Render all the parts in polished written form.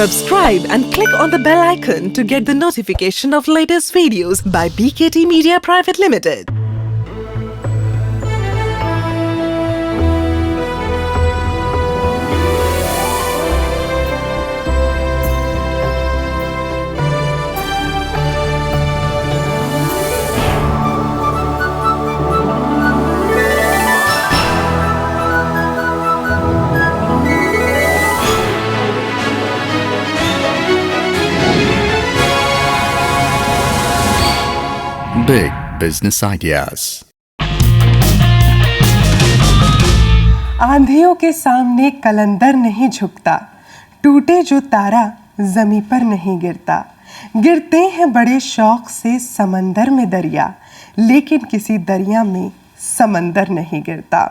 Subscribe and click on the bell icon to get the notification of latest videos by BKT Media Private Limited. Big Business Ideas. आंधियों के सामने कलंदर नहीं झुकता, टूटे जो तारा जमी पर नहीं गिरता। गिरते हैं बड़े शौक से समंदर में दरिया, लेकिन किसी दरिया में समंदर नहीं गिरता।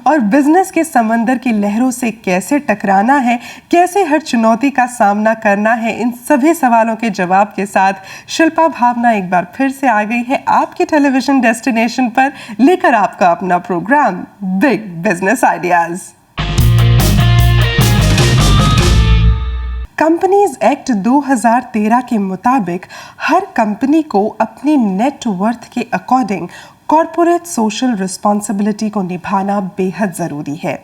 और बिजनेस के समंदर की लहरों से कैसे टकराना है, कैसे हर चुनौती का सामना करना है, इन सभी सवालों के जवाब के साथ शिल्पा भावना एक बार फिर से आ गई है आपके टेलीविजन डेस्टिनेशन पर, लेकर आपका अपना program big business ideas. Companies act 2013 के मुताबिक हर कंपनी को अपनी नेट वर्थ के अकॉर्डिंग कॉर्पोरेट सोशल रिस्पॉन्सिबिलिटी को निभाना बेहद ज़रूरी है।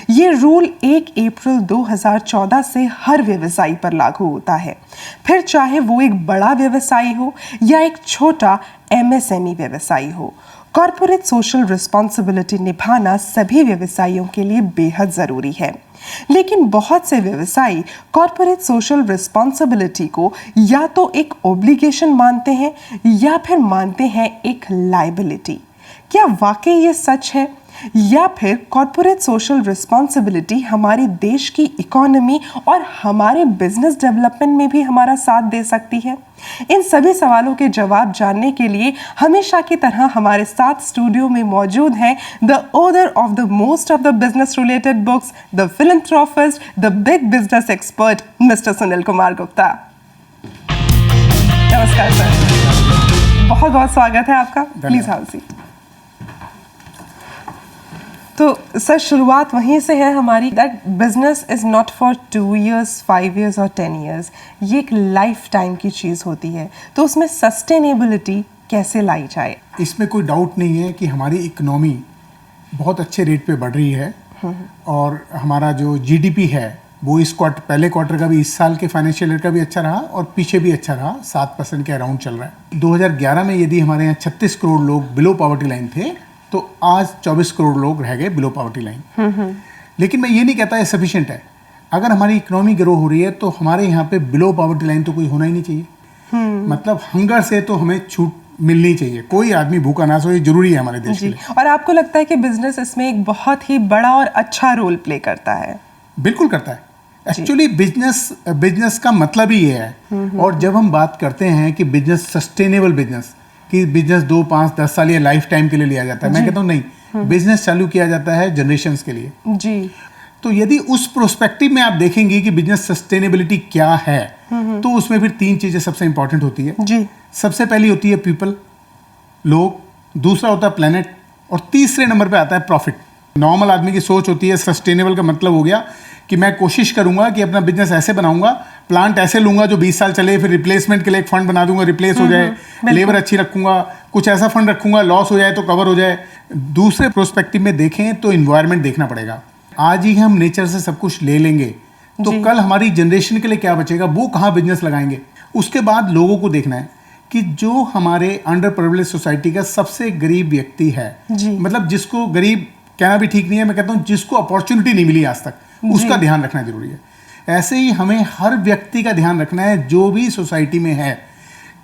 ये रूल 1 अप्रैल 2014 से हर व्यवसायी पर लागू होता है, फिर चाहे वो एक बड़ा व्यवसायी हो या एक छोटा MSME व्यवसायी हो। कॉर्पोरेट सोशल रिस्पॉन्सिबिलिटी निभाना सभी व्यवसायियों के लिए बेहद ज़रूरी है, लेकिन बहुत से व्यवसायी कॉर्पोरेट सोशल रिस्पॉन्सिबिलिटी को या तो एक ऑब्लिगेशन मानते हैं या फिर मानते हैं एक लायबिलिटी। क्या वाकई ये सच है, या फिर कॉर्पोरेट सोशल रिस्पॉन्सिबिलिटी हमारे देश की इकोनॉमी और हमारे बिजनेस डेवलपमेंट में भी हमारा साथ दे सकती है? इन सभी सवालों के जवाब जानने के लिए हमेशा की तरह हमारे साथ स्टूडियो में मौजूद हैं the author of the most of the business related books, the philanthropist, the big business expert, mister Sunil Kumar Gupta. नमस्कार सर, बहुत बहुत स्वागत है आपका। Please have a seat. तो सर, शुरुआत वहीं से है हमारी, that business is not for 2 years, 5 years और 10 years। ये एक लाइफ टाइम की चीज़ होती है, तो उसमें सस्टेनेबिलिटी कैसे लाई जाए? इसमें कोई डाउट नहीं है कि हमारी इकोनॉमी बहुत अच्छे रेट पे बढ़ रही है और हमारा जो GDP है वो इस पहले क्वार्टर का भी, इस साल के फाइनेंशियल ईयर का भी अच्छा रहा और पीछे भी अच्छा रहा, 7% के अराउंड चल रहा है। 2011 में यदि हमारे यहाँ 36 करोड़ लोग बिलो पॉवर्टी लाइन थे, तो आज 24 करोड़ लोग रह गए बिलो पॉवर्टी लाइन। लेकिन मैं ये नहीं कहता है सफिशिएंट है। अगर हमारी इकोनॉमी ग्रो हो रही है तो हमारे यहाँ पे बिलो पॉवर्टी लाइन तो कोई होना ही नहीं चाहिए। मतलब हंगर से तो हमें छूट मिलनी चाहिए, कोई आदमी भूखा ना सोए, जरूरी है हमारे देश के लिए। और आपको लगता है कि बिजनेस इसमें एक बहुत ही बड़ा और अच्छा रोल प्ले करता है? बिल्कुल करता है। एक्चुअली बिजनेस का मतलब ही ये है। और जब हम बात करते हैं कि बिजनेस सस्टेनेबल बिजनेस, कि बिजनेस 2, 5, 10 साल या लाइफ टाइम के लिए लिया जाता है, मैं कहता हूँ नहीं, बिजनेस चालू किया जाता है जनरेशंस के लिए जी। तो यदि उस प्रोस्पेक्टिव में आप देखेंगे कि बिजनेस सस्टेनेबिलिटी क्या है, तो उसमें फिर 3 चीजें सबसे इंपॉर्टेंट होती है जी। सबसे पहली होती है पीपल, लोग, दूसरा होता है प्लेनेट, और तीसरे नंबर पे आता है प्रॉफिट। नॉर्मल आदमी की सोच होती है सस्टेनेबल का मतलब हो गया कि मैं कोशिश करूंगा कि अपना बिजनेस ऐसे बनाऊंगा, प्लांट ऐसे लूंगा जो 20 साल चले, फिर रिप्लेसमेंट के लिए एक फंड बना दूंगा, रिप्लेस हो जाए, लेबर अच्छी रखूंगा, कुछ ऐसा फंड रखूंगा, लॉस हो जाए तो कवर हो जाए। दूसरे प्रोस्पेक्टिव में देखें तो इन्वायरमेंट देखना पड़ेगा। आज ही हम नेचर से सब कुछ ले लेंगे तो कल हमारी जनरेशन के लिए क्या बचेगा, वो कहाँ बिजनेस लगाएंगे। उसके बाद लोगों को देखना है कि जो हमारे अंडर प्रिविलेज सोसाइटी का सबसे गरीब व्यक्ति है, मतलब जिसको गरीब कहना भी ठीक नहीं है, मैं कहता हूँ जिसको अपॉर्चुनिटी नहीं मिली आज तक, उसका ध्यान रखना जरूरी है। ऐसे ही हमें हर व्यक्ति का ध्यान रखना है जो भी सोसाइटी में है,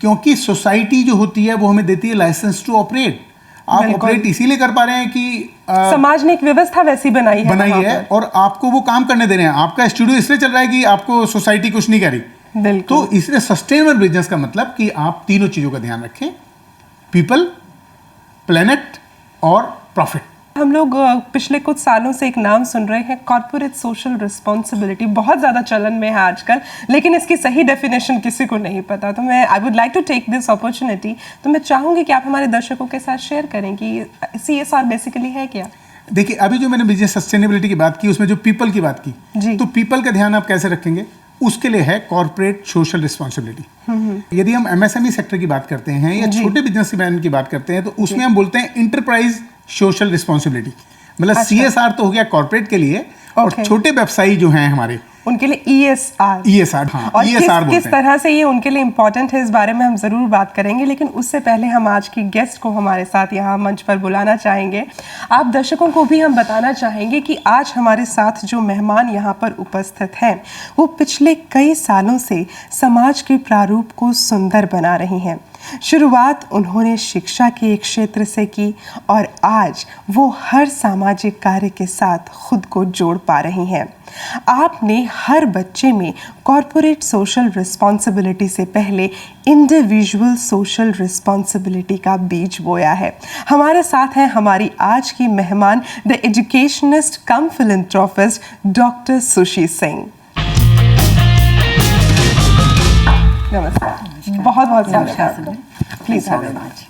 क्योंकि सोसाइटी जो होती है वो हमें देती है लाइसेंस टू ऑपरेट। आप ऑपरेट इसीलिए कर पा रहे हैं कि समाज ने एक व्यवस्था वैसी बनाई है और आपको वो काम करने दे रहे हैं। आपका स्टूडियो इसलिए चल रहा है कि आपको सोसाइटी कुछ नहीं करी। तो इसलिए सस्टेनेबल बिजनेस का मतलब कि आप तीनों चीजों का ध्यान रखें, पीपल, प्लेनेट और प्रॉफिट। हम लोग पिछले कुछ सालों से एक नाम सुन रहे हैं, कॉर्पोरेट सोशल रिस्पॉन्सिबिलिटी, बहुत ज़्यादा चलन में है आजकल, लेकिन इसकी सही डेफिनेशन किसी को नहीं पता। तो मैं I would like to take this opportunity, तो मैं चाहूँगी कि आप हमारे दर्शकों के साथ शेयर करें कि CSR बेसिकली है क्या। देखिए, अभी जो मैंने बिजनेस सस्टेनेबिलिटी की बात की, उसमें जो पीपल की बात की, तो पीपल का ध्यान आप कैसे रखेंगे, उसके लिए है कॉर्पोरेट सोशल रिस्पॉन्सिबिलिटी। यदि हम एमएसएमई सेक्टर की बात करते हैं या छोटे बिजनेसमैन की बात करते हैं तो उसमें हम बोलते हैं इंटरप्राइज सोशल रिस्पॉन्सिबिलिटी। मतलब सीएसआर तो हो गया कॉर्पोरेट के लिए, और छोटे व्यवसायी जो हैं हमारे उनके लिए ESR। हाँ, और ESR किस तरह से ये उनके लिए इम्पोर्टेंट है, इस बारे में हम ज़रूर बात करेंगे। लेकिन उससे पहले हम आज की गेस्ट को हमारे साथ यहाँ मंच पर बुलाना चाहेंगे। आप दर्शकों को भी हम बताना चाहेंगे कि आज हमारे साथ जो मेहमान यहाँ पर उपस्थित हैं वो पिछले कई सालों से समाज के प्रारूप को सुंदर बना रही हैं। शुरुआत उन्होंने शिक्षा के एक क्षेत्र से की और आज वो हर सामाजिक कार्य के साथ खुद को जोड़ पा रही हैं। आपने हर बच्चे में कॉर्पोरेट सोशल रिस्पॉन्सिबिलिटी से पहले इंडिविजुअल सोशल रिस्पॉन्सिबिलिटी का बीज बोया है। हमारे साथ हैं हमारी आज की मेहमान, the educationist come philanthropist doctor sushi Singh. नमस्कार, बहुत बहुत स्वागत। प्लीज धन्यवाद।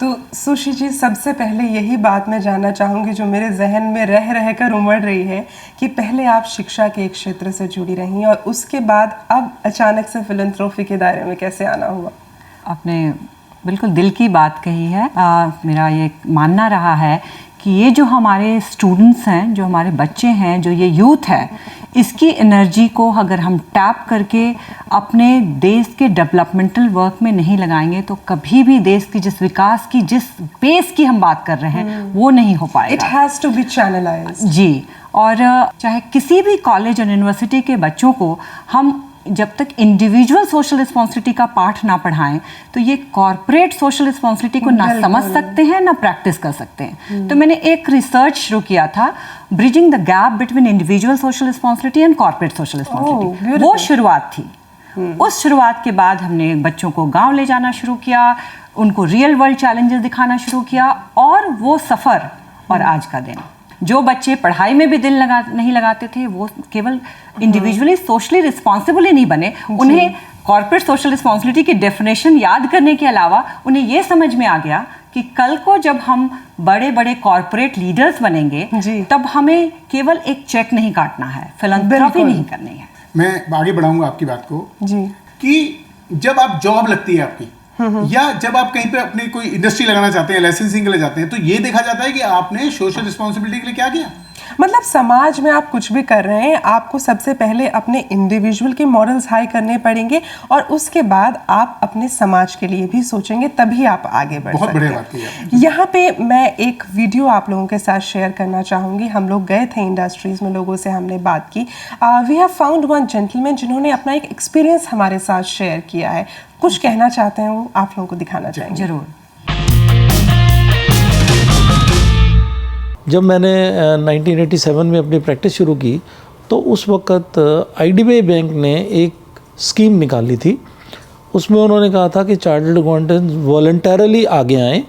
तो सुशी जी, सबसे पहले यही बात मैं जानना चाहूँगी जो मेरे जहन में रह कर उमड़ रही है कि पहले आप शिक्षा के एक क्षेत्र से जुड़ी रही और उसके बाद अब अचानक से फिलैंथ्रोपी के दायरे में कैसे आना हुआ? आपने बिल्कुल दिल की बात कही है। मेरा ये मानना रहा है कि ये जो हमारे स्टूडेंट्स हैं, जो हमारे बच्चे हैं, जो ये यूथ है, इसकी एनर्जी को अगर हम टैप करके अपने देश के डेवलपमेंटल वर्क में नहीं लगाएंगे तो कभी भी देश की जिस पेस की हम बात कर रहे हैं वो नहीं हो पाएगा। It has to be channelized। जी, और चाहे किसी भी कॉलेज और यूनिवर्सिटी के बच्चों को हम जब तक इंडिविजुअल सोशल रिस्पॉन्सिबिलिटी का पाठ ना पढ़ाएं तो ये कॉर्पोरेट सोशल रिस्पॉन्सिबिलिटी को ना समझ सकते हैं ना प्रैक्टिस कर सकते हैं। तो मैंने एक रिसर्च शुरू किया था, bridging the gap between individual social responsibility and corporate social responsibility. वो शुरुआत थी। उस शुरुआत के बाद हमने बच्चों को गाँव ले जाना शुरू किया, उनको रियल वर्ल्ड चैलेंजेस दिखाना शुरू किया, और वो सफ़र और आज का दिन। जो बच्चे पढ़ाई में भी दिल नहीं लगाते थे वो केवल इंडिविजुअली सोशली रिस्पॉन्सिबल ही नहीं बने, उन्हें कॉर्पोरेट सोशल रिस्पॉन्सिबिलिटी की डेफिनेशन याद करने के अलावा उन्हें ये समझ में आ गया कि कल को जब हम बड़े बड़े कॉर्पोरेट लीडर्स बनेंगे तब हमें केवल एक चेक नहीं काटना है, फिलैंथ्रोपी नहीं करनी है। मैं आगे बढ़ाऊंगा आपकी बात को जी, कि जब आप जॉब लगती है आपकी या जब आप कहीं पे अपनी कोई इंडस्ट्री लगाना चाहते हैं, लाइसेंसिंग के लिए जाते हैं, तो ये देखा जाता है कि आपने सोशल रिस्पॉन्सिबिलिटी के लिए क्या किया। मतलब समाज में आप कुछ भी कर रहे हैं, आपको सबसे पहले अपने इंडिविजुअल के मॉरल्स हाई करने पड़ेंगे और उसके बाद आप अपने समाज के लिए भी सोचेंगे, तभी आप आगे बढ़ सकते हैं। बहुत बढ़िया बात कही आपने। यहाँ पे मैं एक वीडियो आप लोगों के साथ शेयर करना चाहूँगी। हम लोग गए थे इंडस्ट्रीज़ में, लोगों से हमने बात की। We have found one gentleman जिन्होंने अपना एक एक्सपीरियंस हमारे साथ शेयर किया है। कुछ कहना चाहते हैं, वो आप लोगों को दिखाना चाहेंगे। जरूर। जब मैंने 1987 में अपनी प्रैक्टिस शुरू की तो उस वक़्त IDBI बैंक ने एक स्कीम निकाली थी। उसमें उन्होंने कहा था कि चार्टर्ड अकाउंटेंट्स वॉलंटरली आगे आएँ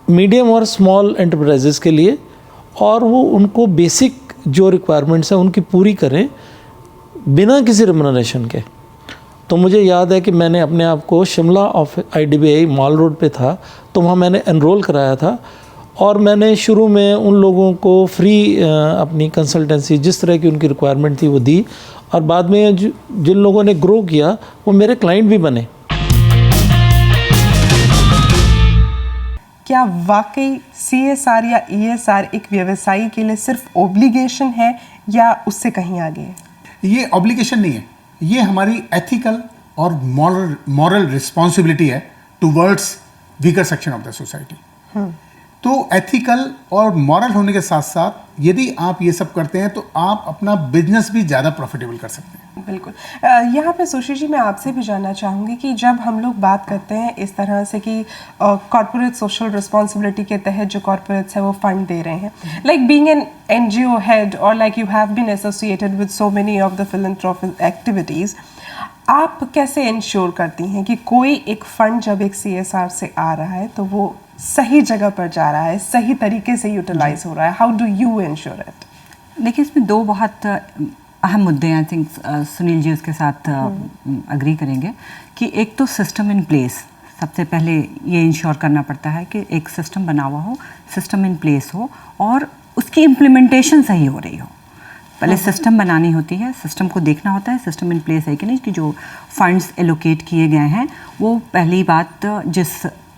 मीडियम और स्मॉल एंटरप्राइजेज़ के लिए, और वो उनको बेसिक जो रिक्वायरमेंट्स हैं उनकी पूरी करें बिना किसी रेम्यूनरेशन के। तो मुझे याद है कि मैंने अपने आप को Shimla of IDBI mall road पे था, तो वहाँ मैंने एनरोल कराया था और मैंने शुरू में उन लोगों को फ्री अपनी कंसल्टेंसी जिस तरह की उनकी रिक्वायरमेंट थी वो दी, और बाद में जिन लोगों ने ग्रो किया वो मेरे क्लाइंट भी बने। क्या वाकई CSR या ESR एक व्यवसायी के लिए सिर्फ ओब्लिगेशन है या उससे कहीं आगे है? ये ऑब्लिगेशन नहीं है, ये हमारी एथिकल और मॉरल रिस्पॉन्सिबिलिटी है towards weaker section of the society. तो एथिकल और मॉरल होने के साथ साथ यदि आप ये सब करते हैं तो आप अपना बिजनेस भी ज़्यादा प्रॉफिटेबल कर सकते हैं। बिल्कुल। यहाँ पे सुशी जी, मैं आपसे भी जानना चाहूँगी कि जब हम लोग बात करते हैं इस तरह से कि कॉर्पोरेट सोशल रिस्पॉन्सिबिलिटी के तहत जो कॉर्पोरेट्स है वो फंड दे रहे हैं, like being an NGO head और like you have been associated with so many of the philanthropic activities, आप कैसे इंश्योर करती हैं कि कोई एक फंड जब एक CSR से आ रहा है तो वो सही जगह पर जा रहा है, सही तरीके से यूटिलाइज हो रहा है? How do you ensure it? देखिए, इसमें दो बहुत अहम मुद्दे हैं। आई थिंक सुनील जी उसके साथ अग्री करेंगे कि एक तो सिस्टम इन प्लेस, सबसे पहले ये इंश्योर करना पड़ता है कि एक सिस्टम बना हुआ हो, सिस्टम इन प्लेस हो, और उसकी इम्प्लीमेंटेशन सही हो रही हो। पहले सिस्टम बनानी होती है, सिस्टम को देखना होता है सिस्टम इन प्लेस है कि नहीं, कि जो फंड्स एलोकेट किए गए हैं वो पहली बात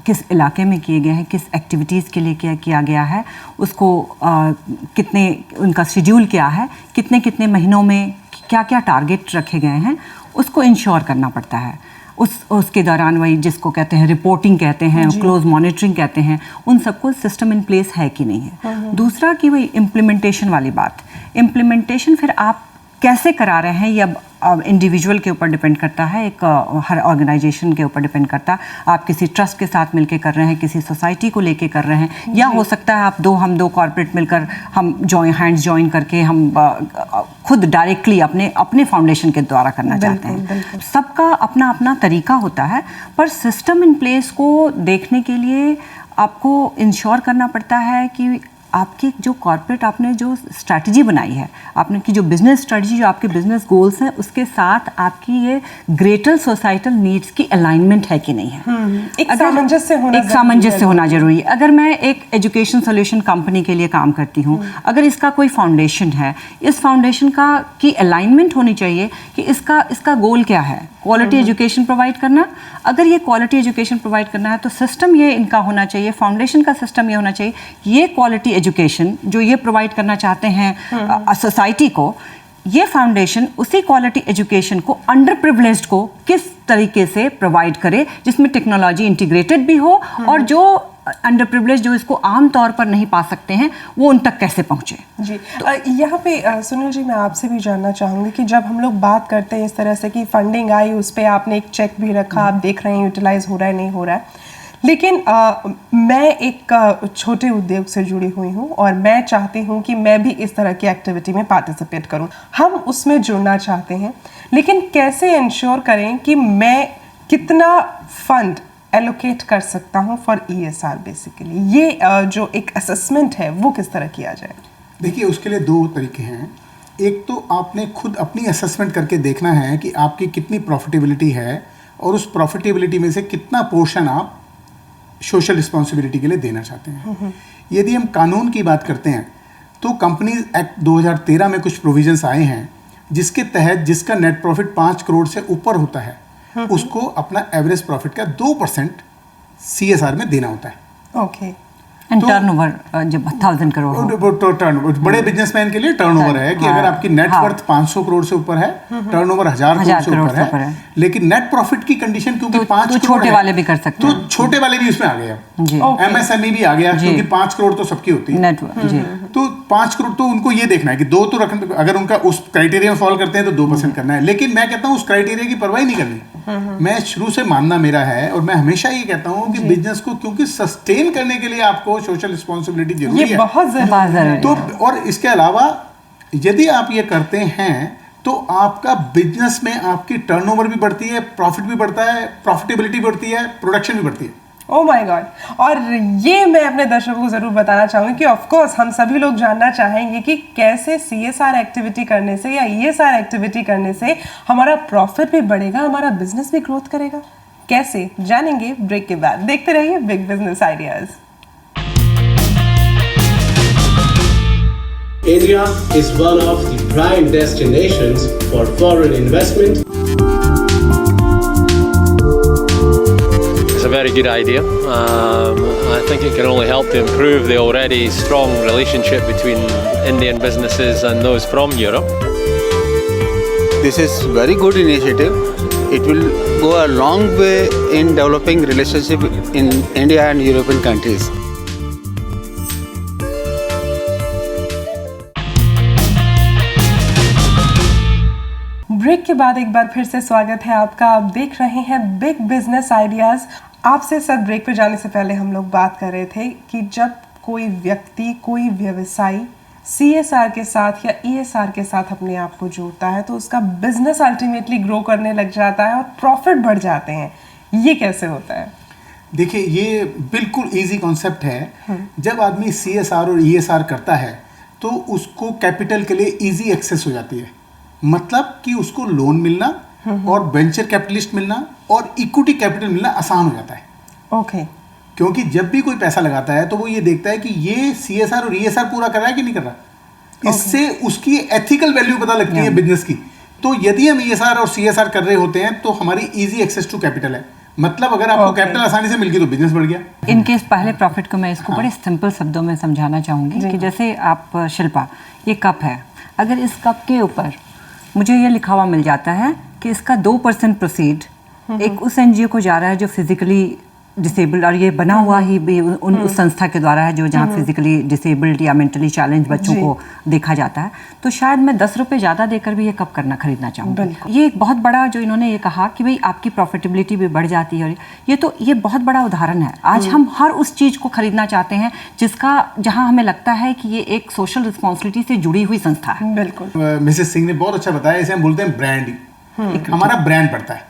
किस इलाके में किए गए हैं, किस एक्टिविटीज़ के लिए किया गया है, उसको कितने उनका शेड्यूल क्या है, कितने कितने महीनों में क्या क्या टारगेट रखे गए हैं, उसको इंश्योर करना पड़ता है। उसके दौरान वही जिसको कहते हैं रिपोर्टिंग कहते हैं, क्लोज मॉनिटरिंग कहते हैं, उन सबको सिस्टम इन प्लेस है कि नहीं है। दूसरा कि वही इम्प्लीमेंटेशन वाली बात, इम्प्लीमेंटेशन फिर आप कैसे करा रहे हैं, या इंडिविजुअल के ऊपर डिपेंड करता है, एक हर ऑर्गेनाइजेशन के ऊपर डिपेंड करता है। आप किसी ट्रस्ट के साथ मिलके कर रहे हैं, किसी सोसाइटी को लेके कर रहे हैं, या हो सकता है हम दो कॉर्पोरेट मिलकर हम हैंड्स जॉइन करके हम खुद डायरेक्टली अपने फाउंडेशन के द्वारा करना चाहते हैं। सबका अपना अपना तरीका होता है, पर सिस्टम इन प्लेस को देखने के लिए आपको इंश्योर करना पड़ता है कि आपकी जो कॉर्पोरेट आपने जो स्ट्रैटेजी बनाई है, आपने की जो बिजनेस स्ट्रैटेजी, जो आपके बिजनेस गोल्स हैं, उसके साथ आपकी ये ग्रेटर सोसाइटल नीड्स की अलाइनमेंट है कि नहीं है। एक सामंजस्य होना जरूरी है। अगर मैं एक एजुकेशन सोल्यूशन कंपनी के लिए काम करती हूँ, अगर इसका कोई फाउंडेशन है, इस फाउंडेशन की अलाइनमेंट होनी चाहिए कि इसका गोल क्या है, क्वालिटी एजुकेशन प्रोवाइड करना। अगर ये क्वालिटी एजुकेशन प्रोवाइड करना है तो सिस्टम ये इनका होना चाहिए, फाउंडेशन का सिस्टम ये होना चाहिए, ये क्वालिटी एजुकेशन जो ये प्रोवाइड करना चाहते हैं सोसाइटी को, ये फाउंडेशन उसी क्वालिटी एजुकेशन को अंडर प्रिविलेज्ड को किस तरीके से प्रोवाइड करे, जिसमें टेक्नोलॉजी इंटीग्रेटेड भी हो, और जो अंडर प्रिविलेज जो इसको आम तौर पर नहीं पा सकते हैं वो उन तक कैसे पहुंचे। जी यहाँ पे सुनील जी, मैं आपसे भी जानना चाहूँगी कि जब हम लोग बात करते हैं इस तरह से कि फंडिंग आई, उस पर आपने एक चेक भी रखा, आप देख रहे हैं यूटिलाइज हो रहा है नहीं हो रहा है, लेकिन मैं एक छोटे उद्योग से जुड़ी हुई हूँ और मैं चाहती हूँ कि मैं भी इस तरह की एक्टिविटी में पार्टिसिपेट करूँ, हम उसमें जुड़ना चाहते हैं, लेकिन कैसे इंश्योर करें कि मैं कितना फंड एलोकेट कर सकता हूँ फॉर ESR बेसिकली, ये जो एक असेसमेंट है वो किस तरह किया जाए? देखिए, उसके लिए दो तरीके हैं। एक तो आपने खुद अपनी असेसमेंट करके देखना है कि आपकी कितनी प्रॉफिटेबिलिटी है, और उस प्रॉफिटेबिलिटी में से कितना पोर्शन आप सोशल रिस्पॉन्सिबिलिटी के लिए देना चाहते हैं। यदि हम कानून की बात करते हैं तो कंपनीज एक्ट 2013 में कुछ प्रोविजंस आए हैं, जिसके तहत जिसका नेट प्रॉफिट 5 करोड़ से ऊपर होता है उसको अपना एवरेज प्रॉफिट का 2% CSR में देना होता है। ओके। एंड टर्नओवर जब 1000 करोड़ हो, टर्नओवर बड़े बिजनेसमैन के लिए टर्नओवर है कि अगर आपकी नेट वर्थ 500 करोड़ से ऊपर है, टर्नओवर 1000 करोड़ से ऊपर है, लेकिन नेट प्रॉफिट की कंडीशन क्योंकि 5 करोड़ छोटे वाले भी कर सकते हैं, तो छोटे वाले भी उसमें आ गए अब, MSME भी आ गया, क्योंकि 5 करोड़ तो सबकी होती है, तो 5 करोड़ तो उनको ये देखना है कि 2 तो रखना, अगर उनका उस क्राइटेरिया में फॉलो करते हैं तो 2% करना है। लेकिन मैं कहता हूँ उस क्राइटेरिया की परवाही नहीं करनी। मैं शुरू से मानना मेरा है, और मैं हमेशा ये कहता हूँ कि बिजनेस को क्योंकि सस्टेन करने के लिए आपको सोशल रिस्पॉन्सिबिलिटी जरूरी है, बहुत जरूरी है। तो और इसके अलावा यदि आप ये करते हैं तो आपका बिजनेस में आपकी टर्नओवर भी बढ़ती है, प्रॉफिट भी बढ़ता है, प्रॉफिटेबिलिटी बढ़ती है, प्रोडक्शन भी बढ़ती है। Oh my God. और ये मैं अपने दर्शकों को ज़रूर बताना चाहूँगी कि ऑफ कोर्स हम सभी लोग जानना चाहेंगे कि कैसे CSR एक्टिविटी करने से या ESR एक्टिविटी करने से हमारा प्रॉफिट भी बढ़ेगा, हमारा बिजनेस भी ग्रोथ करेगा। कैसे जानेंगे ब्रेक के बाद। देखते रहिए big business ideas. India is one of the prime destinations for foreign investment. It's a very good idea. I think it can only help to improve the already strong relationship between Indian businesses and those from Europe. This is very good initiative. It will go a long way in developing relationship in India and European countries. Break के बाद एक बार फिर से स्वागत है आपका। आप देख रहे हैं बिग बिजनेस आइडियाज। आपसे सर ब्रेक पे जाने से पहले हम लोग बात कर रहे थे कि जब कोई व्यक्ति, कोई व्यवसायी CSR के साथ या ESR के साथ अपने आप को जोड़ता है तो उसका बिजनेस अल्टीमेटली ग्रो करने लग जाता है और प्रॉफिट बढ़ जाते हैं। ये कैसे होता है? देखिए, ये बिल्कुल इजी कॉन्सेप्ट है। जब आदमी CSR और ESR करता है तो उसको कैपिटल के लिए इजी एक्सेस हो जाती है। मतलब कि उसको लोन मिलना और वेंचर कैपिटलिस्ट मिलना और इक्विटी कैपिटल मिलना आसान हो जाता है। ओके। क्योंकि जब भी कोई पैसा लगाता है तो वो ये देखता है कि ये CSR और ESR पूरा कर रहा है कि नहीं कर रहा। इससे उसकी एथिकल वैल्यू पता लगती है बिजनेस की। तो यदि हम ESR और CSR कर रहे होते हैं तो हमारी इजी एक्सेस टू कैपिटल है, मतलब अगर आपको कैपिटल आसानी से मिल गई तो बिजनेस बढ़ गया। इनकेस पहले प्रॉफिट को मैं इसको बड़े सिंपल शब्दों में समझाना चाहूँगी कि जैसे आप शिल्पा, ये कप है, अगर इस कप के ऊपर मुझे ये लिखा हुआ मिल जाता है कि इसका 2% प्रोसीड एक उस NGO को जा रहा है जो फिजिकली डिसेबल्ड, और ये बना हुआ ही भी उस संस्था के द्वारा है जो जहाँ फिजिकली डिसेबल्ड या मेंटली चैलेंज बच्चों को देखा जाता है, तो शायद मैं 10 रुपये ज़्यादा देकर भी ये कप खरीदना चाहूँगी। ये एक बहुत बड़ा जो इन्होंने ये कहा कि भाई आपकी प्रॉफिटेबिलिटी भी बढ़ जाती है, और ये बहुत बड़ा उदाहरण है। आज हम हर उस चीज़ को खरीदना चाहते हैं जहाँ हमें लगता है कि ये एक सोशल रिस्पॉन्सिबिलिटी से जुड़ी हुई संस्था है। बिल्कुल। मिसेस सिंह ने बहुत अच्छा बताया, इसे हम बोलते हैं ब्रांडिंग। हमारा ब्रांड पड़ता है।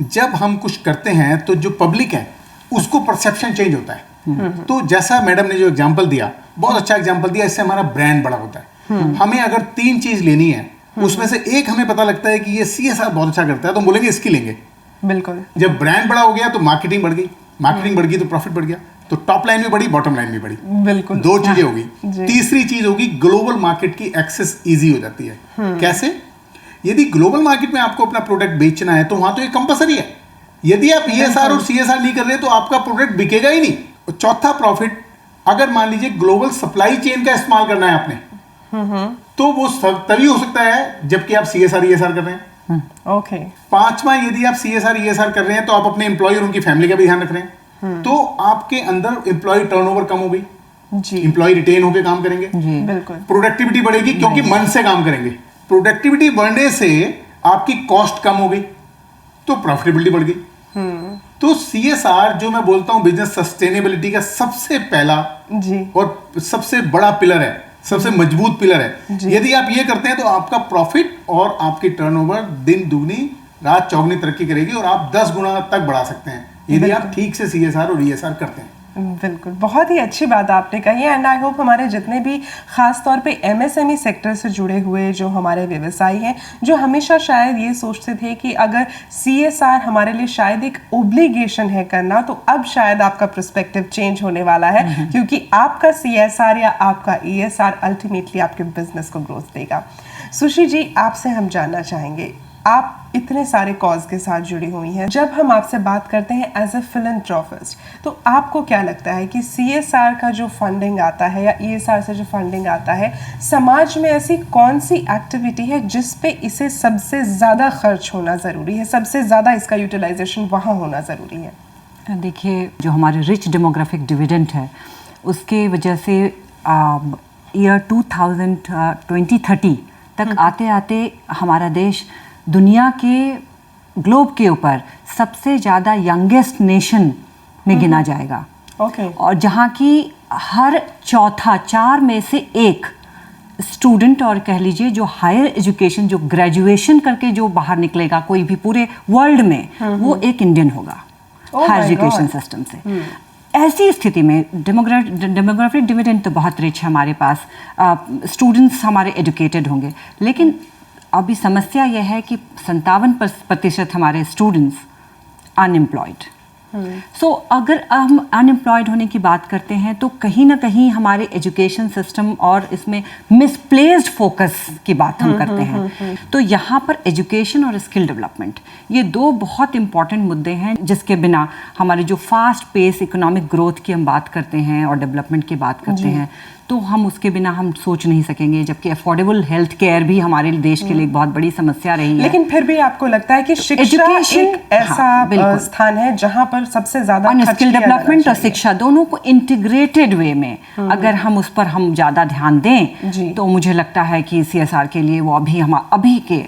जब हम कुछ करते हैं तो जो पब्लिक है उसको परसेप्शन चेंज होता है। तो जैसा मैडम ने जो एग्जांपल दिया, बहुत अच्छा एग्जांपल दिया, इससे हमारा ब्रांड बड़ा होता है। हमें अगर 3 चीज लेनी है, उसमें से एक हमें पता लगता है कि ये CSR बहुत अच्छा करता है, तो हम बोलेंगे इसकी लेंगे। बिल्कुल। जब ब्रांड बड़ा हो गया तो मार्केटिंग बढ़ गई, मार्केटिंग बढ़ गई तो प्रॉफिट बढ़ गया, तो टॉप लाइन भी बढ़ी, बॉटम लाइन भी बढ़ी। बिल्कुल। 2 चीजें होगी। तीसरी चीज होगी, ग्लोबल मार्केट की एक्सेस ईजी हो जाती है। कैसे? यदि ग्लोबल मार्केट में आपको अपना प्रोडक्ट बेचना है तो वहां तो ये कंपलसरी है। यदि आप ESR और CSR नहीं कर रहे तो आपका प्रोडक्ट बिकेगा ही नहीं। और चौथा प्रॉफिट, अगर मान लीजिए ग्लोबल सप्लाई चेन का इस्तेमाल करना है आपने, तो वो तभी हो सकता है जबकि आप CSR ESR कर रहे हैं। ओके। 5वां, यदि आप CSR ESR कर रहे हैं तो आप अपने एम्प्लॉय और उनकी फैमिली का भी ध्यान रख रहे हैं, तो आपके अंदर एम्प्लॉय टर्नओवर कम हो गई जी, एम्प्लॉय रिटेन होकर काम करेंगे जी, बिल्कुल। प्रोडक्टिविटी बढ़ेगी क्योंकि मन से काम करेंगे। प्रोडक्टिविटी बढ़ने से आपकी कॉस्ट कम हो गई तो प्रॉफिटेबिलिटी बढ़ गई। तो CSR जो मैं बोलता हूं बिजनेस सस्टेनेबिलिटी का सबसे पहला जी और सबसे बड़ा पिलर है, सबसे मजबूत पिलर है। यदि आप ये करते हैं तो आपका प्रॉफिट और आपकी टर्नओवर दिन दुगनी रात चौगुनी तरक्की करेगी और आप 10 गुना तक बढ़ा सकते हैं यदि आप ठीक से CSR और ESR करते हैं। बिल्कुल, बहुत ही अच्छी बात आपने कही है। एंड आई होप हमारे जितने भी खास तौर पे MSME सेक्टर से जुड़े हुए जो हमारे व्यवसायी हैं, जो हमेशा शायद ये सोचते थे कि अगर CSR हमारे लिए शायद एक ओब्लिगेशन है करना, तो अब शायद आपका पर्सपेक्टिव चेंज होने वाला है, क्योंकि आपका CSR या आपका ESR अल्टीमेटली आपके बिजनेस को ग्रोथ देगा। सुश्री जी, आपसे हम जानना चाहेंगे, आप इतने सारे कॉज के साथ जुड़ी हुई हैं, जब हम आपसे बात करते हैं एज अ फिलैंथ्रोपिस्ट, तो आपको क्या लगता है कि CSR का जो फंडिंग आता है या ESR से जो फंडिंग आता है, समाज में ऐसी कौन सी एक्टिविटी है जिस पे इसे सबसे ज़्यादा खर्च होना ज़रूरी है, सबसे ज़्यादा इसका यूटिलाइजेशन वहाँ होना ज़रूरी है? देखिए, जो हमारे रिच डेमोग्राफिक डिविडेंड है, उसके वजह से ईयर 2030 तक आते आते हमारा देश दुनिया के ग्लोब के ऊपर सबसे ज़्यादा यंगेस्ट नेशन में गिना जाएगा। और जहाँ की हर चौथा 4 में से 1 स्टूडेंट, और कह लीजिए जो हायर एजुकेशन, जो ग्रेजुएशन करके जो बाहर निकलेगा कोई भी पूरे वर्ल्ड में, वो एक इंडियन होगा हायर एजुकेशन सिस्टम से। ऐसी स्थिति में डेमोग्राफिक डिविडेंड तो बहुत रिच है हमारे पास, स्टूडेंट्स हमारे एजुकेटेड होंगे, लेकिन अभी समस्या यह है कि 57% हमारे स्टूडेंट्स अनएम्प्लॉयड। सो अगर हम अनएम्प्लॉयड होने की बात करते हैं तो कहीं ना कहीं हमारे एजुकेशन सिस्टम और इसमें मिसप्लेस्ड फोकस की बात हम करते हैं। तो यहाँ पर एजुकेशन और स्किल डेवलपमेंट, ये 2 बहुत इंपॉर्टेंट मुद्दे हैं जिसके बिना हमारे जो फास्ट पेस इकोनॉमिक ग्रोथ की हम बात करते हैं और डेवलपमेंट की बात करते हैं, तो हम उसके बिना हम सोच नहीं सकेंगे। जबकि अफोर्डेबल हेल्थ केयर भी हमारे देश के लिए एक बहुत बड़ी समस्या रही है। लेकिन फिर भी आपको लगता है कि शिक्षा एक ऐसा स्थान है जहां पर सबसे ज्यादा स्किल डेवलपमेंट और शिक्षा दोनों को इंटीग्रेटेड वे में अगर हम उस पर हम ज़्यादा ध्यान दें, तो मुझे लगता है कि CSR के लिए वो अभी के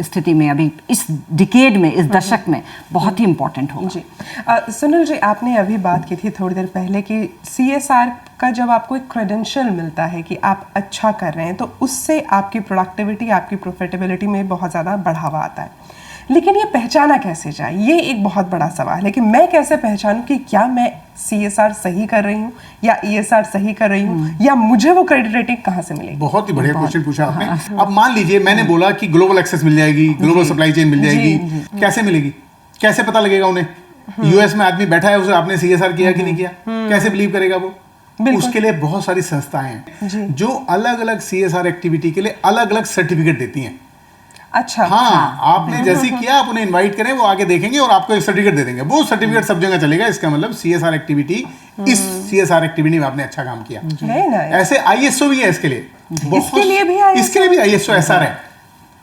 स्थिति में, अभी इस डिकेड में, इस दशक में बहुत ही इम्पोर्टेंट होगा। जी सुनील जी, आपने अभी बात की थी थोड़ी देर पहले कि CSR का जब आपको एक क्रेडेंशियल मिलता है कि आप अच्छा कर रहे हैं, तो उससे आपकी प्रोडक्टिविटी, आपकी प्रॉफिटेबिलिटी में बहुत ज़्यादा बढ़ावा आता है। लेकिन ये पहचाना कैसे जाए, ये एक बहुत बड़ा सवाल है कि मैं कैसे पहचानूं कि क्या मैं CSR सही कर रही हूँ या ESR सही कर रही हूँ, या मुझे वो क्रेडिट रेटिंग कहाँ से मिलेगी? बहुत ही बढ़िया क्वेश्चन पूछा आपने। अब मान लीजिए मैंने बोला कि ग्लोबल एक्सेस मिल जाएगी, ग्लोबल सप्लाई चेन मिल जाएगी, कैसे मिलेगी, कैसे पता लगेगा उन्हें? यूएस में आदमी बैठा है, उसे आपने CSR किया कि नहीं किया, कैसे बिलीव करेगा वो? उसके लिए बहुत सारी संस्थाएं हैं जो अलग अलग CSR एक्टिविटी के लिए अलग अलग सर्टिफिकेट देती हैं। अच्छा, हाँ, आपने जैसे किया, आप उन्हें इनवाइट करें, वो आगे देखेंगे और आपको एक सर्टिफिकेट दे देंगे। वो सर्टिफिकेट सब जगह चलेगा, इसका मतलब CSR एक्टिविटी, इस CSR एक्टिविटी में आपने अच्छा काम किया। ऐसे ISO भी है इसके लिए, इसके लिए भी ISO SR है।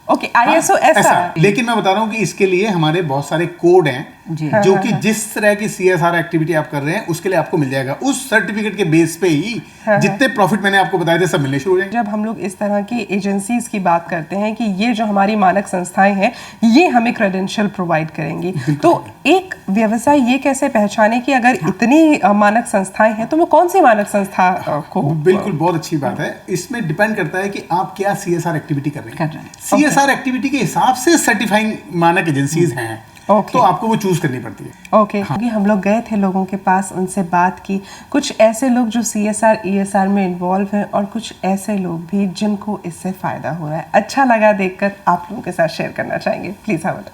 Okay, ISO SR। लेकिन मैं बता रहा हूँ कि इसके लिए हमारे बहुत सारे कोड हैं जो कि जिस तरह की CSR एक्टिविटी आप कर रहे हैं उसके लिए आपको मिल जाएगा। उस सर्टिफिकेट के बेस पे ही जितने प्रॉफिट मैंने आपको बताए थे सब मिलने शुरू हो जाएंगे। जब हम लोग इस तरह की एजेंसीज की बात करते हैं कि ये जो हमारी मानक संस्थाएं हैं ये हमें क्रेडेंशियल प्रोवाइड करेंगी, तो एक व्यवसाय ये कैसे पहचाने कि अगर इतनी मानक संस्थाएं हैं तो वो कौन सी मानक संस्था को? बिल्कुल, बहुत अच्छी बात है। इसमें डिपेंड करता है कि आप क्या CSR एक्टिविटी कर रहे हैं। CSR एक्टिविटी के हिसाब से सर्टिफाइंग मानक एजेंसीज हैं, तो आपको वो चूज करनी पड़ती है। ओके, क्योंकि हम लोग गए थे लोगों के पास, उनसे बात की, कुछ ऐसे लोग जो CSR ESR में इन्वॉल्व हैं और कुछ ऐसे लोग भी जिनको इससे फायदा हो रहा है। अच्छा लगा देखकर, आप लोगों के साथ शेयर करना चाहेंगे, प्लीज हैव अ लुक।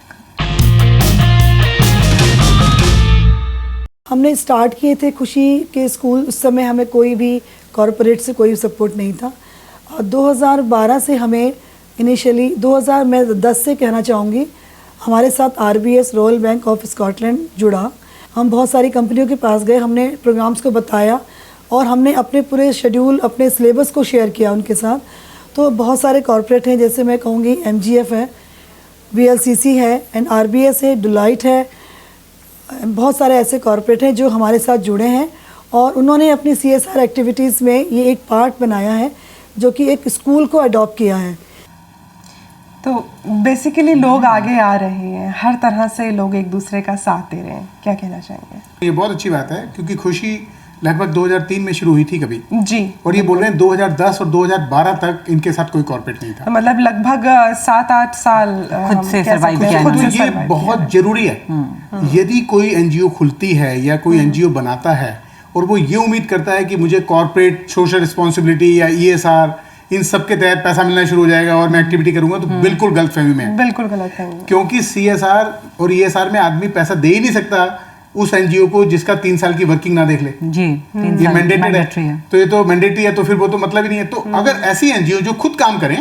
हमने स्टार्ट किए थे खुशी के स्कूल, उस समय हमें कोई भी कॉरपोरेट से कोई सपोर्ट नहीं था। और 2012 से हमें इनिशियली 2010 से कहना चाहूँगी, हमारे साथ RBS royal bank of Scotland जुड़ा। हम बहुत सारी कंपनियों के पास गए, हमने प्रोग्राम्स को बताया और हमने अपने पूरे शेड्यूल, अपने सिलेबस को शेयर किया उनके साथ। तो बहुत सारे कॉरपोरेट हैं, जैसे मैं कहूँगी MGF है, VLCC है, RBS है, डिलाइट है, बहुत सारे ऐसे कॉरपोरेट हैं जो हमारे साथ जुड़े हैं और उन्होंने अपनी CSR एक्टिविटीज़ में ये एक पार्ट बनाया है जो कि एक स्कूल को अडॉप्ट किया है। तो बेसिकली लोग आगे आ रहे हैं, हर तरह से लोग एक दूसरे का साथ दे रहे हैं, क्या कहना चाहेंगे? ये बहुत अच्छी बात है क्योंकि खुशी लगभग 2003 में शुरू हुई थी कभी जी, और ये बोल रहे हैं 2010 और 2012 2012 तक इनके साथ कोई कॉर्पोरेट नहीं था। तो मतलब लगभग 7-8 साल खुद से सर्वाइव किया। तो ये बहुत जरूरी है। यदि कोई NGO खुलती है या कोई NGO बनाता है और वो ये उम्मीद करता है कि मुझे कॉर्पोरेट सोशल रिस्पॉन्सिबिलिटी या ESR इन सब के तहत पैसा मिलना शुरू हो जाएगा और मैं एक्टिविटी करूंगा, तो बिल्कुल गलत फहमी में है। बिल्कुल गलत फहमी, क्योंकि CSR और ESR में आदमी पैसा दे ही नहीं सकता उस NGO को जिसका 3 साल की वर्किंग ना देख ले जी। ये मैंडेटरी है, तो ये तो मैंडेटरी है, तो फिर वो तो मतलब ही नहीं है। तो अगर ऐसी NGO जो खुद काम करें,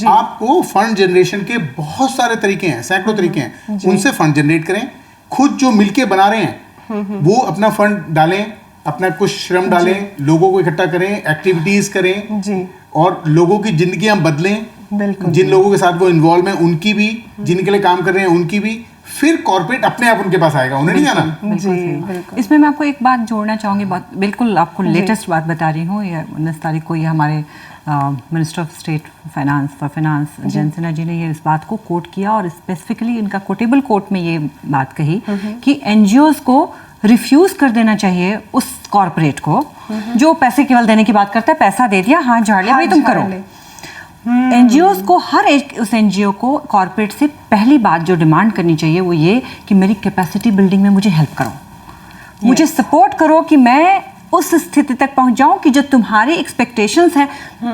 आपको फंड जनरेशन के बहुत सारे तरीके हैं, सैकड़ों तरीके हैं, उनसे फंड जनरेट करें। खुद जो मिलके बना रहे हैं वो अपना फंड डालें, अपना कुछ श्रम डालें, लोगों को इकट्ठा करें, एक्टिविटीज करें जी, और लोगों की जिंदगियां बदलें। जिन लोगों के साथ वो इन्वॉल्व हैं उनकी भी, जिनके लिए काम कर रहे हैं उनकी भी, फिर कॉर्पोरेट अपने आप उनके पास आएगा, उन्हें नहीं आना जी। इसमें मैं आपको एक बात जोड़ना चाहूँगी, बिल्कुल आपको लेटेस्ट बात बता रही हूँ। 19 तारीख को ये हमारे minister of state for finance Jayant Sinha ji ने ये इस बात को कोट किया और स्पेसिफिकली इनका कोटेबल कोट में ये बात कही कि NGOs को रिफ्यूज कर देना चाहिए उस कॉर्पोरेट को जो पैसे केवल देने की बात करता है। पैसा दे दिया, हाँ झाड़ लिया, भाई तुम करो। NGOs को, हर एक उस NGO को कॉर्पोरेट से पहली बात जो डिमांड करनी चाहिए वो ये कि मेरी कैपेसिटी बिल्डिंग में मुझे हेल्प करो, मुझे सपोर्ट करो कि मैं उस स्थिति तक पहुंच जाऊं कि जो तुम्हारी एक्सपेक्टेशंस हैं,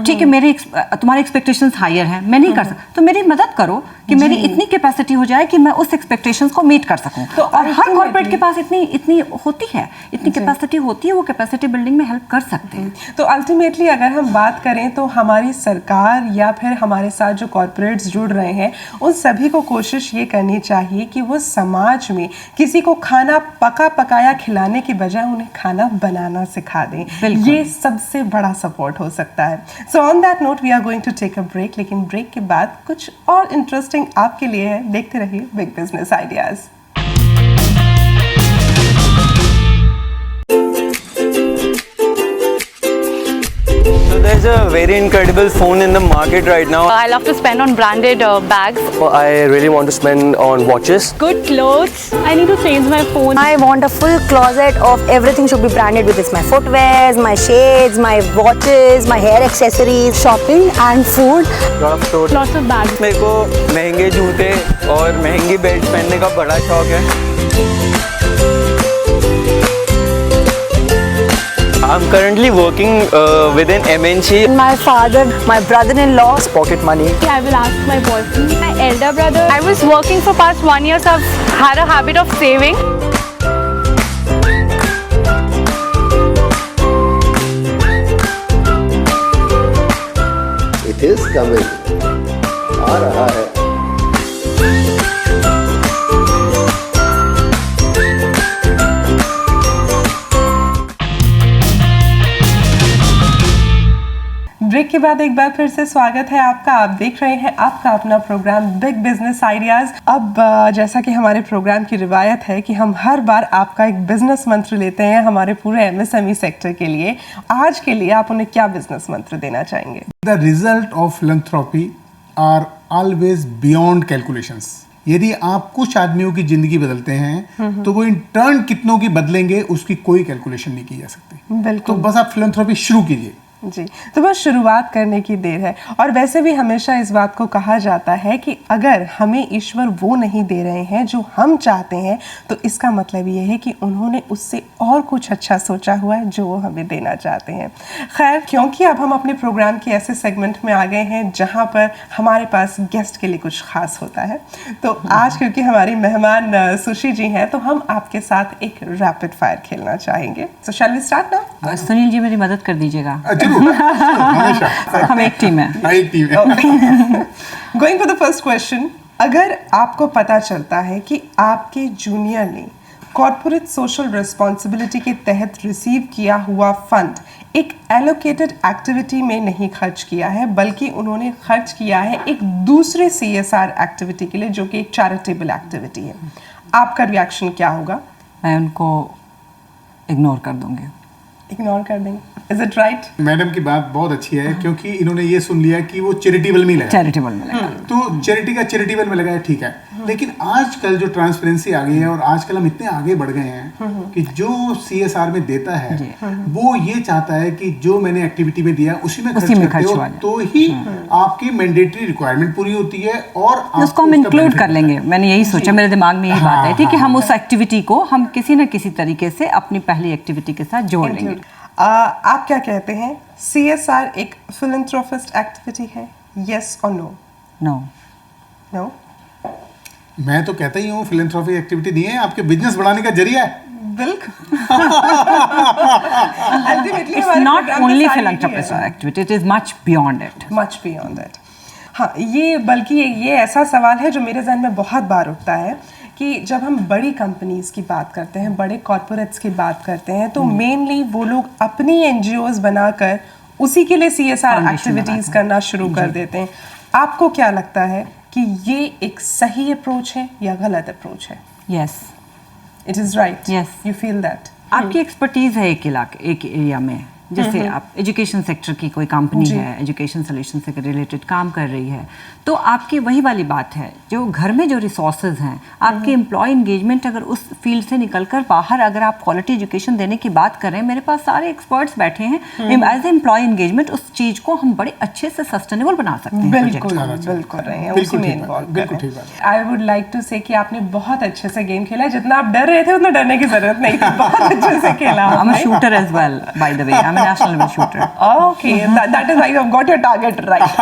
ठीक है, तुम्हारी एक्सपेक्टेशंस हायर हैं, मैं नहीं कर सकता, तो मेरी मदद करो कि मेरी इतनी कैपेसिटी हो जाए कि मैं उस एक्सपेक्टेशंस को मीट कर सकूं। तो और हर कॉर्पोरेट के पास इतनी होती है, इतनी कैपेसिटी होती है, वो कैपेसिटी बिल्डिंग में हेल्प कर सकते हैं। तो अल्टीमेटली अगर हम बात करें तो हमारी सरकार या फिर हमारे साथ जो कॉर्पोरेट्स जुड़ रहे हैं उन सभी को कोशिश ये करनी चाहिए कि वो समाज में किसी को खाना पका पकाया खिलाने की बजाय उन्हें खाना बनाना सिखा दें। ये सबसे बड़ा सपोर्ट हो सकता है। So on that note we are going to take a break, लेकिन ब्रेक के बाद कुछ और इंटरेस्टिंग आपके लिए है। देखते रहिए big business ideas. There's a very incredible phone in the market right now. I love to spend on branded bags. I really want to spend on watches. Good clothes. I need to change my phone. I want a full closet of everything should be branded with this. My footwears, my shades, my watches, my hair accessories, shopping and food. Lot of clothes. Lots of bags. मेरे को महंगे जूते और महंगी belt पहनने का बड़ा शौक है। I'm currently working with an MNC. My father, my brother-in-law. Pocket money. I will ask my boyfriend. My elder brother. I was working for past 1 year, so I've had a habit of saving. is coming. आ रहा है. Break के बाद एक बार फिर से स्वागत है आपका। आप देख रहे हैं आपका अपना प्रोग्राम बिग बिजनेस आइडियाज़। अब जैसा कि हमारे प्रोग्राम की रिवायत है कि हम हर बार आपका एक बिजनेस मंत्र लेते हैं हमारे पूरे एमएसएमई सेक्टर के लिए। आज के लिए आप उन्हें क्या बिजनेस मंत्र देना चाहेंगे? The result of philanthropy are always beyond calculations. यदि आप कुछ आदमियों की जिंदगी बदलते हैं तो वो इन टर्न कितनों की बदलेंगे उसकी कोई कैलकुलेशन नहीं की जा सकती। बिल्कुल। तो बस आप फिलैंथ्रोपी शुरू कीजिए जी, तो बस शुरुआत करने की देर है। और वैसे भी हमेशा इस बात को कहा जाता है कि अगर हमें ईश्वर वो नहीं दे रहे हैं जो हम चाहते हैं तो इसका मतलब ये है कि उन्होंने उससे और कुछ अच्छा सोचा हुआ है जो वो हमें देना चाहते हैं। खैर, क्योंकि अब हम अपने प्रोग्राम के ऐसे सेगमेंट में आ गए हैं जहाँ पर हमारे पास गेस्ट के लिए कुछ खास होता है, तो आज क्योंकि हमारी मेहमान सुशी जी हैं तो हम आपके साथ एक रैपिड फायर खेलना चाहेंगे। So shall we start now? Sunil ji मेरी मदद कर दीजिएगा। हम एक टीम है। एक टीम है। Going for the first question, अगर आपको पता चलता है कि आपके जूनियर ने कॉर्पोरेट सोशल रिस्पॉन्सिबिलिटी के तहत रिसीव किया हुआ फंड एक एलोकेटेड एक्टिविटी में नहीं खर्च किया है बल्कि उन्होंने खर्च किया है एक दूसरे CSR एक्टिविटी के लिए जो कि एक चैरिटेबल एक्टिविटी है, आपका रिएक्शन क्या होगा? मैं उनको इग्नोर कर दूंगी। इग्नोर कर देंगे? Is it right? मैडम की बात बहुत अच्छी है क्योंकि इन्होंने ये सुन लिया कि वो चैरिटेबल में लगा। चैरिटेबल में लगा। तो चैरिटी का चैरिटेबल में लगाया, ठीक है। लेकिन आजकल जो ट्रांसपेरेंसी आ गई है और आजकल हम इतने आगे बढ़ गए हैं कि जो CSR में देता है वो ये चाहता है कि जो मैंने एक्टिविटी में दिया उसी में खर्च करते हो तो ही आपकी मैंडेटरी रिक्वायरमेंट पूरी होती है और उसको हम इंक्लूड कर लेंगे। मैंने यही सोचा, मेरे दिमाग में यही बात आई थी कि हम उस एक्टिविटी को हम किसी न किसी तरीके से अपनी पहली एक्टिविटी के साथ जोड़ लेंगे। आप क्या कहते हैं, CSR एक फिलैंथ्रोपिस्ट एक्टिविटी है? यस और नो? नो। नो? मैं तो कहता ही हूँ फिलैंथ्रोपी एक्टिविटी नहीं है, आपके बिजनेस बढ़ाने का जरिया है। बिल्कुल। It's not only philanthropic activity, it is much beyond it. Much beyond it. हाँ, ये बल्कि ये ऐसा सवाल है जो मेरे जहन में बहुत बार उठता है कि जब हम बड़ी कंपनीज की बात करते हैं, बड़े कॉर्पोरेट्स की बात करते हैं तो मेनली वो लोग अपनी NGOs बनाकर उसी के लिए CSR एक्टिविटीज करना शुरू कर देते हैं। आपको क्या लगता है कि ये एक सही अप्रोच है या गलत अप्रोच है? Yes. It is right. Yes. You feel that? आपकी एक्सपर्टीज है एक इलाके, एक एरिया में, जैसे आप एजुकेशन सेक्टर की कोई कंपनी है, एजुकेशन सोल्यूशन से रिलेटेड काम कर रही है, तो आपकी वही वाली बात है, जो घर में जो रिसोर्सेज हैं, आपके एम्प्लॉय इंगेजमेंट अगर उस फील्ड से निकलकर बाहर अगर आप क्वालिटी एजुकेशन देने की बात करें, मेरे पास सारे एक्सपर्ट्स बैठे हैं, एज एम्प्लॉय इंगेजमेंट उस चीज को हम बड़े अच्छे से सस्टेनेबल बना सकते हैं। बिल्कुल बिल्कुल रहे हैं, उसी में इन्वॉल्व कर रहे हैं। आई वुड लाइक टू से कि आपने बहुत अच्छे से गेम खेला, जितना आप डर रहे थे उतना डरने की जरूरत नहीं थी, बहुत अच्छे से खेला। I'm a shooter as well, by the way. I'm a national level shooter. Okay, that is why you have got your target right.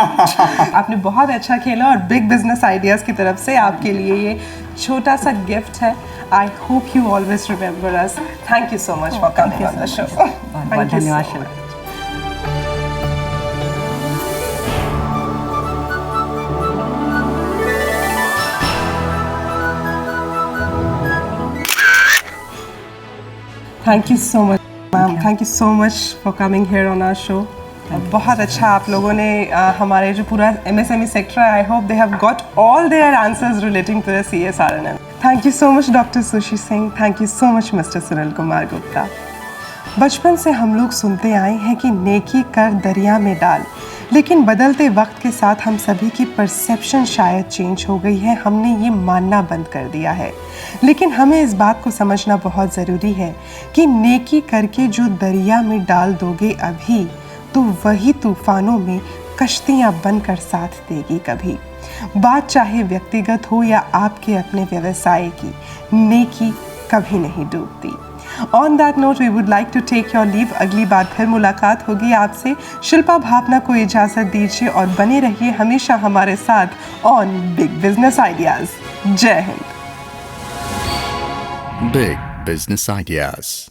आपने बहुत अच्छा खेला और बिग बिजनेस आइडियाज की तरफ से आपके लिए ये छोटा सा गिफ्ट है। I hope you always remember us. Thank you so much for coming on the show. बहुत धन्यवाद। Thank you so much, ma'am. Thank you so much for coming here on our show. बहुत अच्छा आप लोगों ने हमारे जो पूरा MSME सेक्टर है, I hope they have got all their answers relating to the CSR. Thank you so much, Dr. Sushi Singh. Thank you so much, Mr. Sunil Kumar Gupta. बचपन से हम लोग सुनते आए हैं कि नेकी कर दरिया में डाल, लेकिन बदलते वक्त के साथ हम सभी की परसेप्शन शायद चेंज हो गई है, हमने ये मानना बंद कर दिया है। लेकिन हमें इस बात को समझना बहुत ज़रूरी है कि नेकी करके जो दरिया में डाल दोगे अभी, तो वही तूफानों में कश्तियाँ बनकर साथ देगी कभी। बात चाहे व्यक्तिगत हो या आपके अपने व्यवसाय की, नेकी कभी नहीं डूबती। On that note we would like to take your leave. अगली बार फिर मुलाकात होगी आपसे। शिल्पा भावना को इजाज़त दीजिए और बने रहिए हमेशा हमारे साथ ऑन बिग बिजनेस आइडियाज़। जय हिंद। Big Business Ideas.